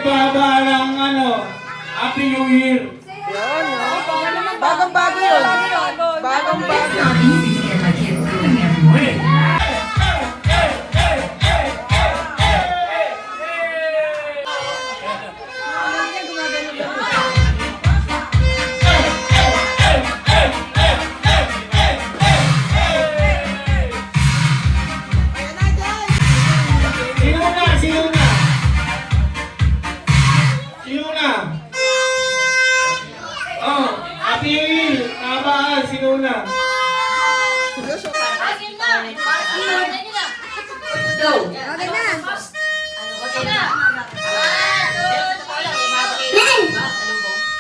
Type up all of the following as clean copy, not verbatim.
nagbaba ng Happy New Year. Yun, bagong-bago yun. Bagong-bago. Happy New Year! Kabaan, sino na?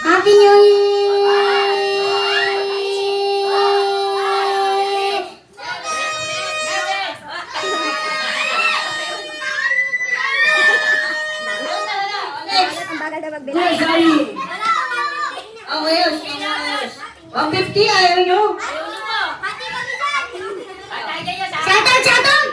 Happy New Year! Oh, ngayon. 150, ayaw nyo. Shoutout, shoutout!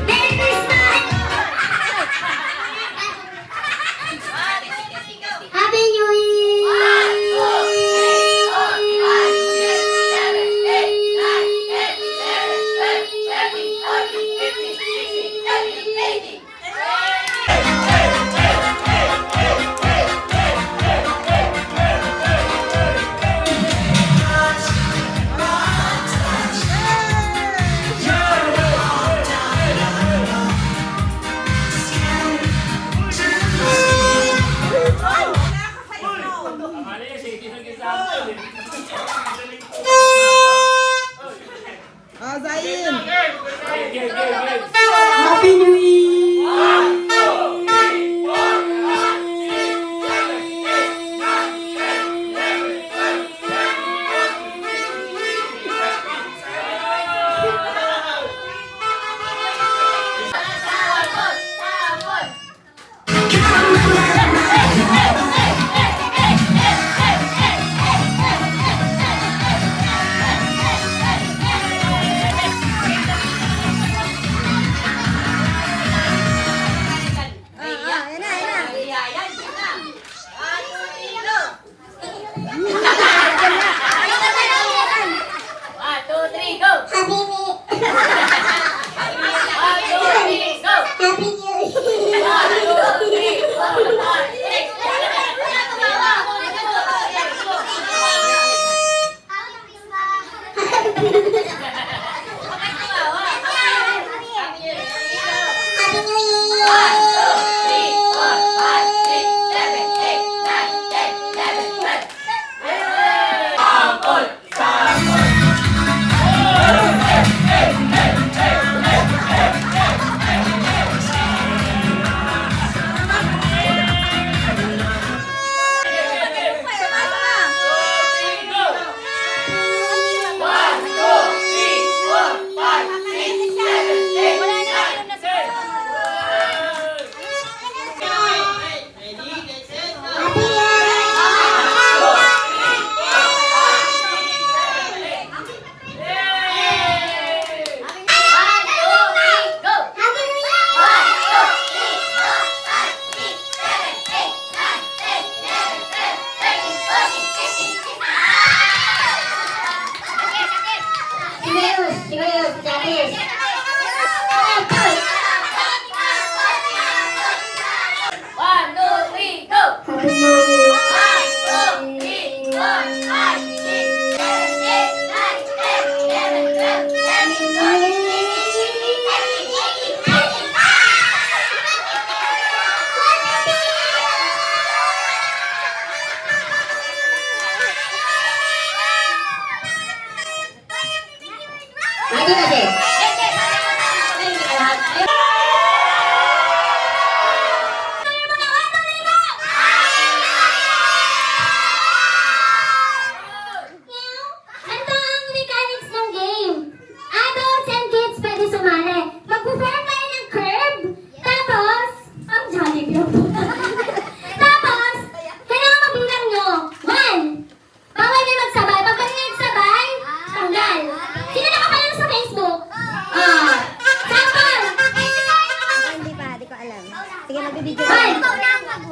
Merry Christmas! Happy New Year!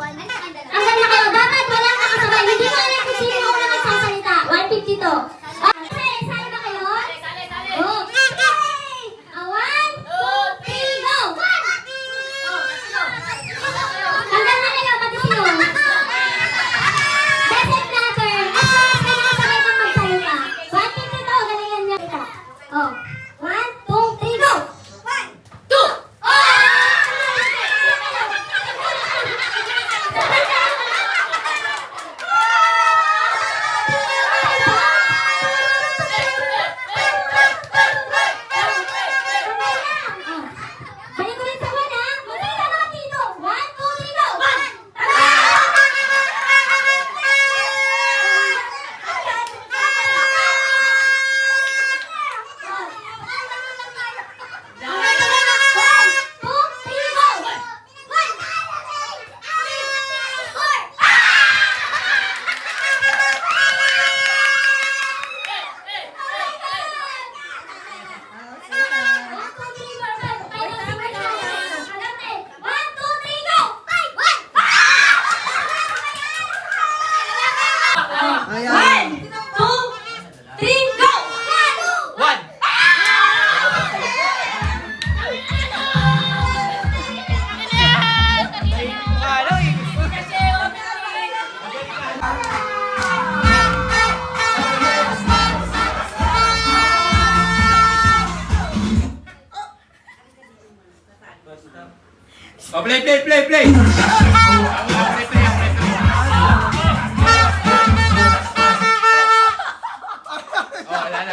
Hanggang na kayo. Dapat walang nakasabay. Hindi ko alam kung sino ako lang nagsasalita. 150 to. Sali ba kayo? Oh. One, two, three, go! Hanggang na kayo. Pati sino? Doesn't matter. As long as may nakasabay kang magsalita. 150 to. Galingan niya kita. Oh. 1, 2, 3, go! 1, 2! Balik ulit sa 1 ha. Magsalita mga dito. 1, 2, 3, go! 1, 2, 3, go! One. Oh, play. Oh, wala na.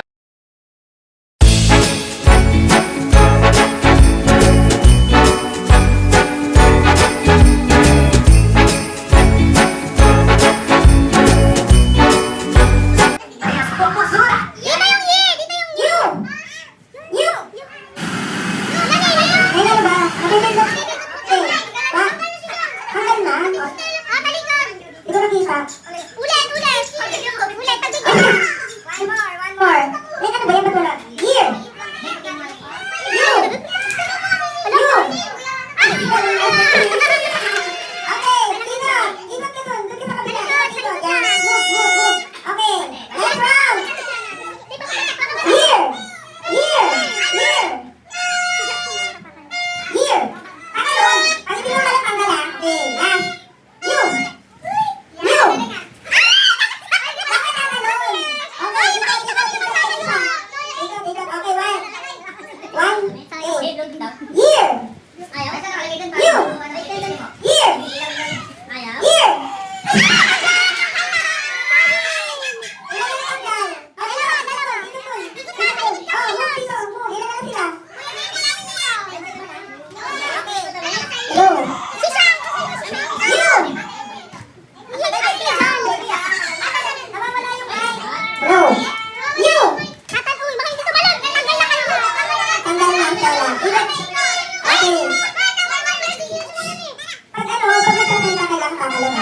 Dito yung ye! Dito yung you! You! Ayun ba? Hanggang na? Balikan! Hindi ko nakita. Ulit! One more. May ano ba yan? Ba't wala? Here! You! You! Okay, dito! Ikot ka dun! Doon ka sa kabila! Dito! Yan! Move! Okay! Next round! Here! Tagalon! Ang hindi mo malang pangala. Okay, last. You! Bakit tagalon? Okay, ikot.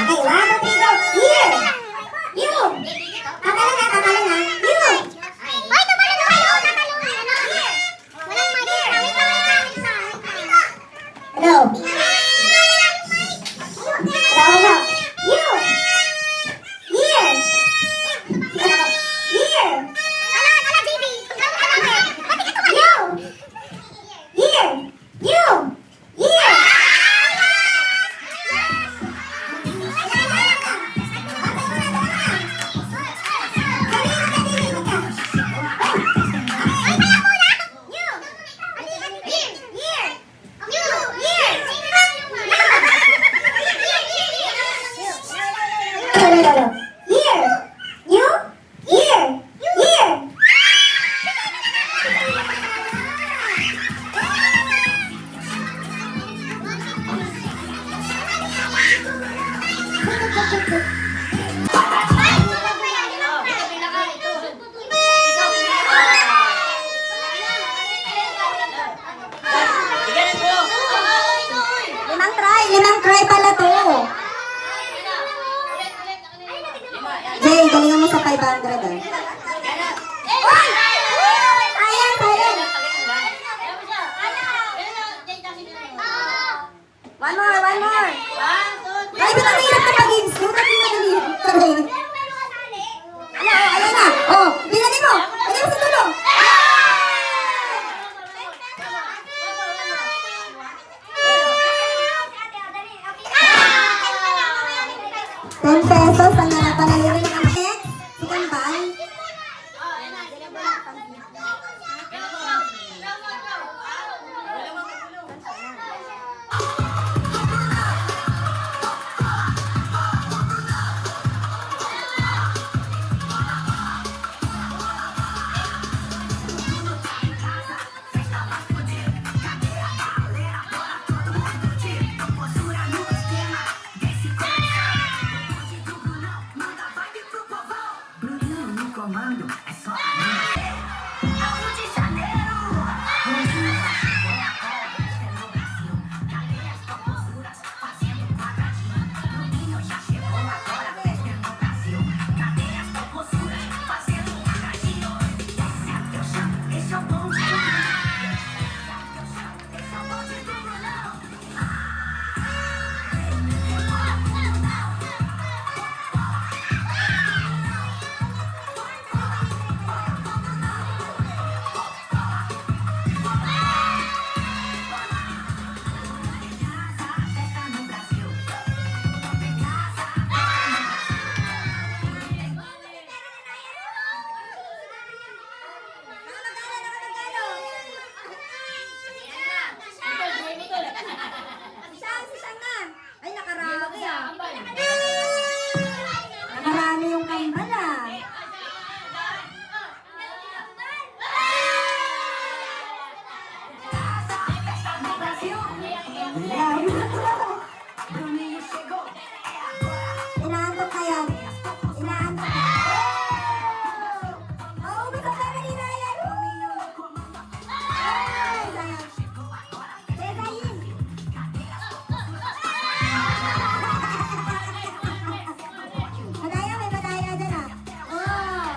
Okay, one. Here! You! Here! Limang try pala to. Jay, galingan mo sa 500 ah. Sayang. One more. Try 10 pesos ang panalirin ng next. Si Kambal. Marami yung Kambal ah. Inaantok ka yan. Inaantok ka. Oo, gusto ka kanina yan. Ay, sayang. Desayin. Madaya, may madaya dyan ah. Oh.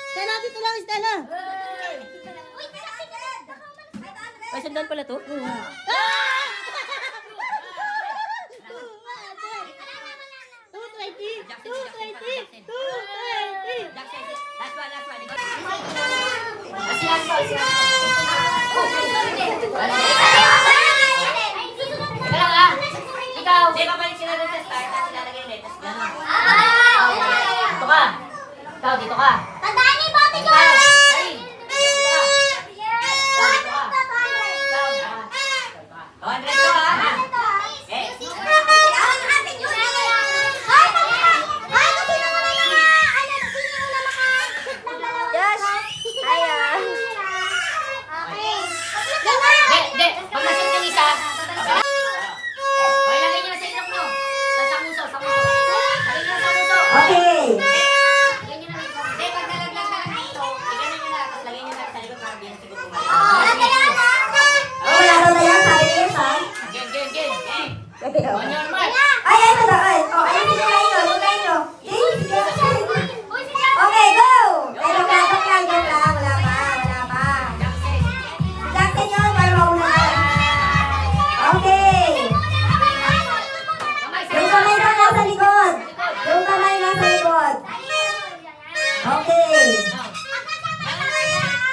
Stella, dito lang, Stella. Ay, sandal pala to? Ikaw, di ba balik sila dun sa start? Tapos ilalagay ulit. Tapos gano'n. Dito ka. Ikaw, dito ka. Tandaan niyo yung bote nyo! Ikaw, Karin. Dito ka. Ikaw, dito ka. Ikaw, dito ka. 200 to ha. Eh. Yes! Ayan! Hindi. Pag nasunod yung isa. Okay, lagay niyo na sa ilok nyo. Sa muso. Lagay niyo na sa muso. Okay. Lagay niyo na. Hindi, pag nalaglag na lang dito, lagay niyo na. Tapos lagay niyo na sa likod para di na siguro kumain. Wala daw na yan, sabi niya sa. Game. Okay, On okay. your mark. Ay, ay, madaan. Oh, ayun, lugayin nyo, lugayin nyo. Okay, go! Ay, joke lang. Wala pa. Jackson yun, para mauna. Okay. Yung kamay lang nasa likod. Okay.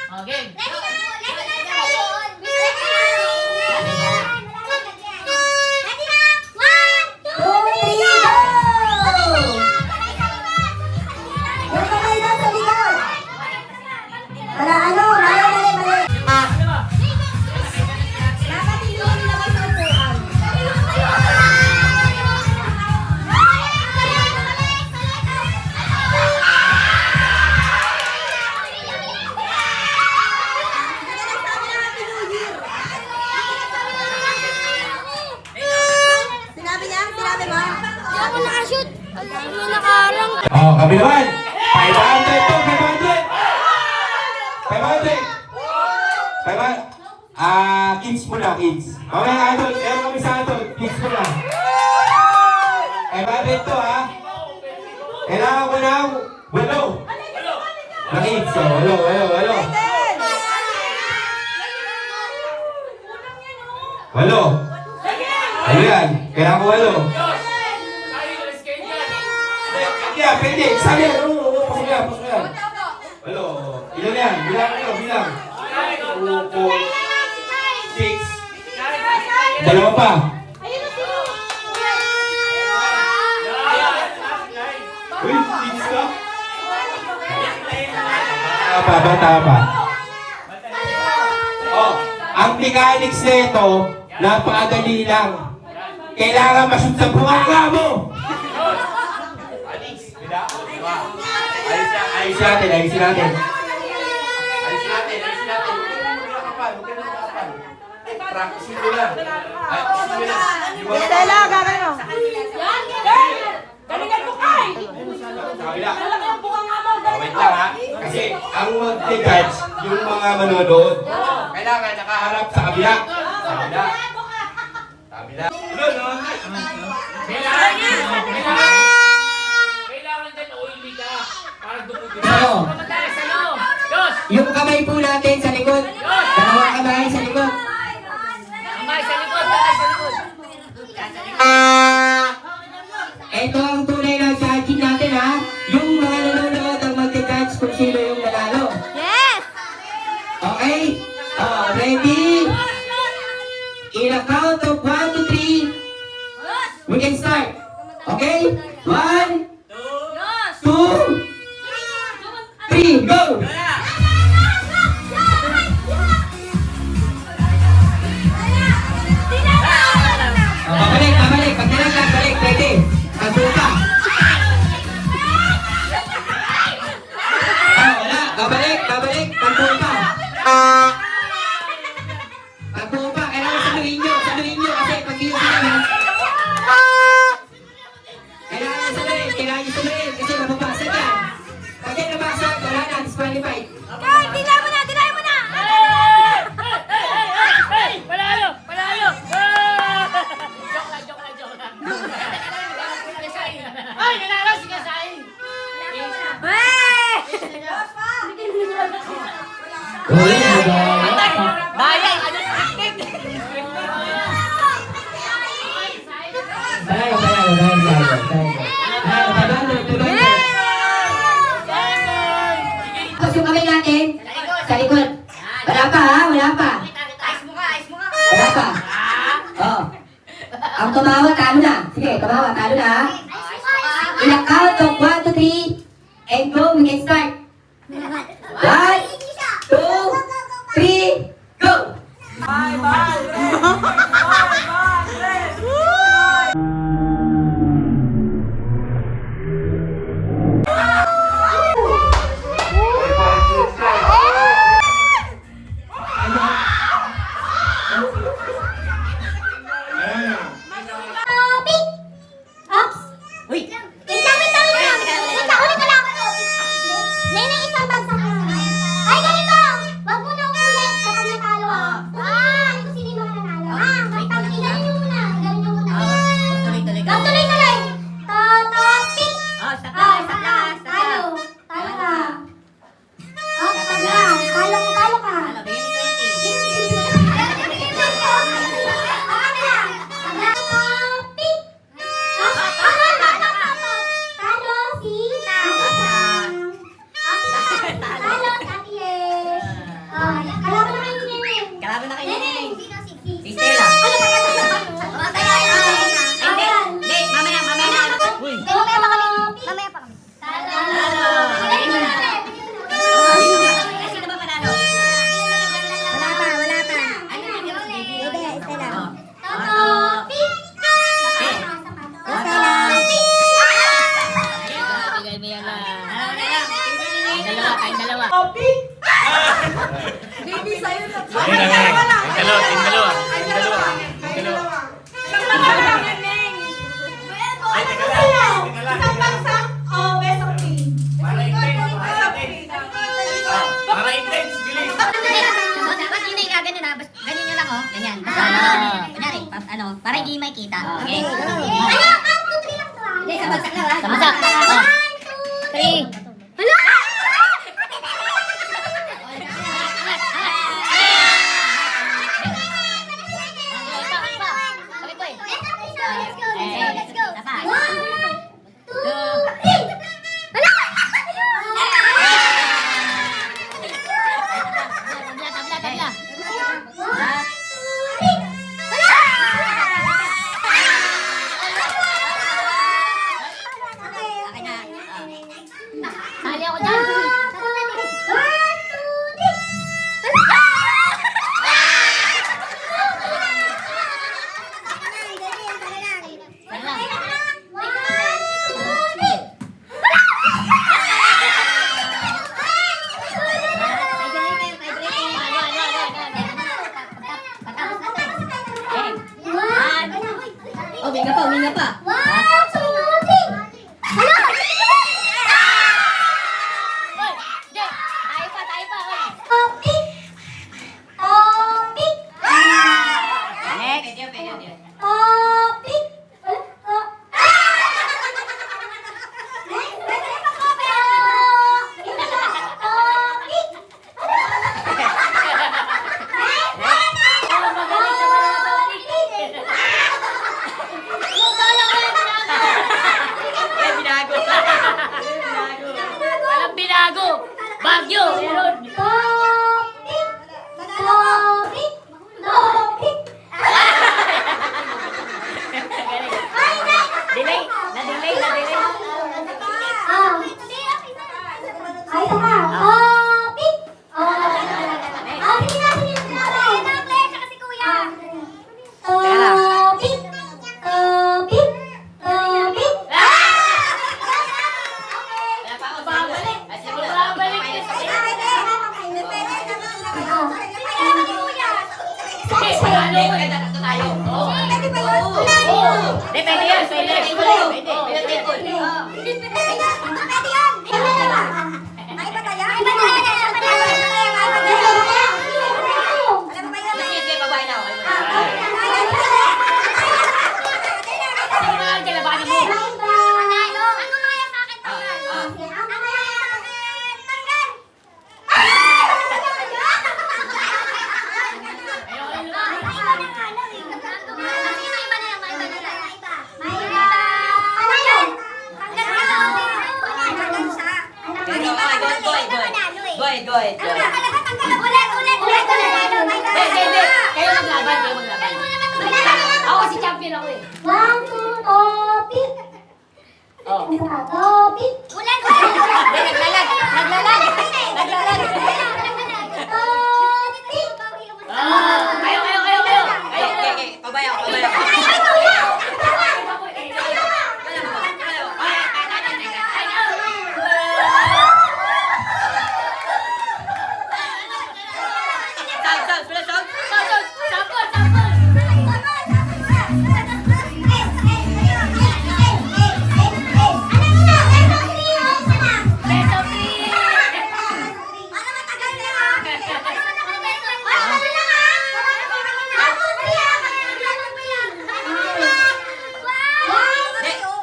Okay. Ready na! Ready na tayo! Ready na! Ready na! 1, 2, 3, go! Yung kamay doon sa likod. Para ano, mali. Dapat hindi mo nilagay sa upuan. Sinabi niya? Sinabi mo? Ako nakashoot! Ano nakarang? Oh, kami naman. 500 to, 500. 500. Kids muna, kids. Mamaya adult, meron kami sa adult. Kids muna. 500 to, ha? Kailangan ko ng 8. Na kids, oh, 8. 8. Ano yan? Kailangan ko 8. Pwede. Sabi yan. Pasok yan. 8. Ilan yan? Bilang. 2, 4, 6. Dalawa pa. Uy, 6 ka? Bata pa. Oh, ang mechanics na ito, napakadali lang. Kailangan mashoot sa bunganga mo. Ayusin natin. Practice mo lang. Stella, gagawin mo. Galingan mo kay! Kabila. Lalaki ang bukang nga mo! Wait lang, ha? Kasi ang mag-judge, yung mga manonood, kailangan nakaharap sa kabila. Kabila. Kailangan din oily ka para dumudugo. Oo. Kamatay sa loob! Dos! Yung kamay po natin sa likod. Dalawang kamay sa likod. Kamay sa likod! Kamay sa likod! Ito ang tunay na judging natin, ha. Yung mga nanonood ang mag-judge kung sino yung nanalo. Yes! Okay? Ready? In a count of 1 to 3, we can start. Okay? 1, 2, 3, go! Babalik. Pag nilaglag, balik. Pwede. Pagbuka. Wala. Babalik. Pagbuka. Pagbuka. Kailangan saluhin nyo. Kasi pag yun sila. Kailangan saluhin. Kasi mababasag yan. Pag yan nabasag, wala na. Disqualified. Dinayo mo na! Panalo! Joke lang. Ay, nanalo si Kasay! Bayay! Ano sa akin? Tapos yung kamay natin, sa likod. Wala pa, ha? Wala pa. Oh. Ang tumawa, talo na. Sige, tumawa, talo na, ha? In a count of 1 to 3, and go, we can start. 1, 2, 3, go! Pick! Ops! Uy! Wait lang! Ulit ka lang! Topic! Baby, sa'yo na. Ayun na nga. Yung dalawa. Isang bansa lang yan, Neng. Ay, teka lang. Isang bansa o best of three? Para intense. Best of three. Para intense. Bilis. Ba't hindi ka ganyan ha? Ganyan nyo lang oh. Ganyan. Kunyari, para hindi makita. Okay. Ano? 1, 2, 3 lang to ah. Hindi, sa bagsak lang ha. Sa bagsak. 1, 2, 3. Hala! Let's go. 1, 2, 3. Hala! Tabla. 1, 2, 3. Sali ako dyan. 1, 2, 3. Uminga pa. 1, 2, 3. Hala! Tayo pa. Topic. Topic. Walang binago. Bagyo. Meron. Delay. Na-delay. Babalik kasi. Depende yan. Go ahead. Hindi. Kayo maglaban. Ako si champion ako eh. 1, 2, topic. Oh. Topic. Ulan. Naglalag. Topic. Kayo. Okay. Pabaya.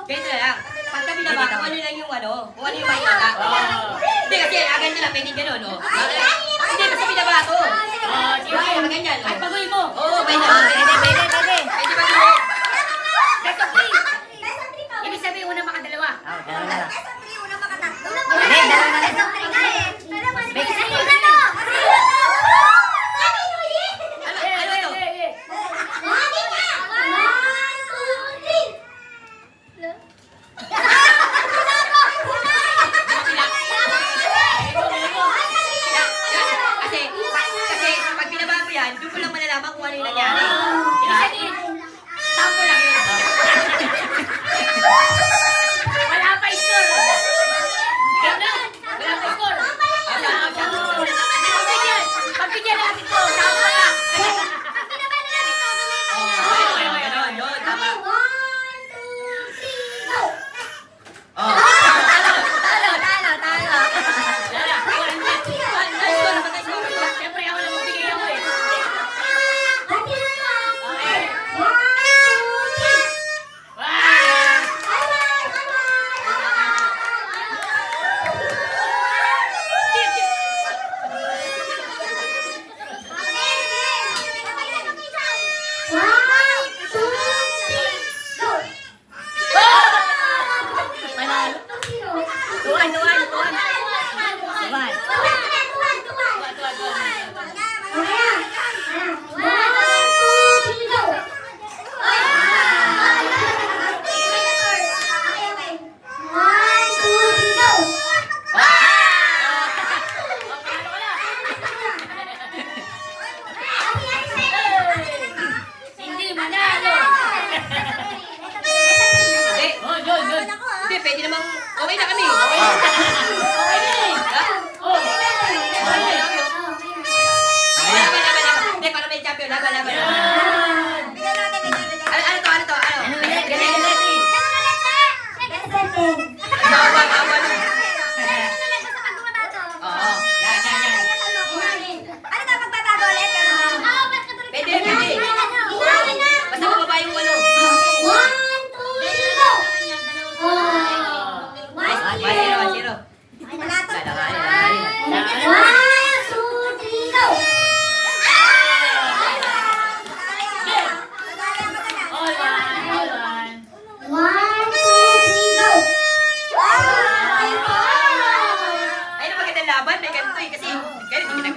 Ganito na lang. Pagka binaba, kung ano lang yung kung ano yung makikita. Hindi kasi, agad nila, pwedeng gano'n, no? Hindi, basta binaba to. Bakit, ganyan, no? Ay, pagoy mo. Oo, pwede. Pwede ba gano'n? Best of 3. Ibig sabihin una makadalawa. Ano ito? Kasi, pag binaba mo yan, doon ko lang malalaman kung ano yung nangyari. Ibig sabihin, sample lang yun. Wala pa score. Wala pa score.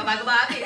bago ba ate?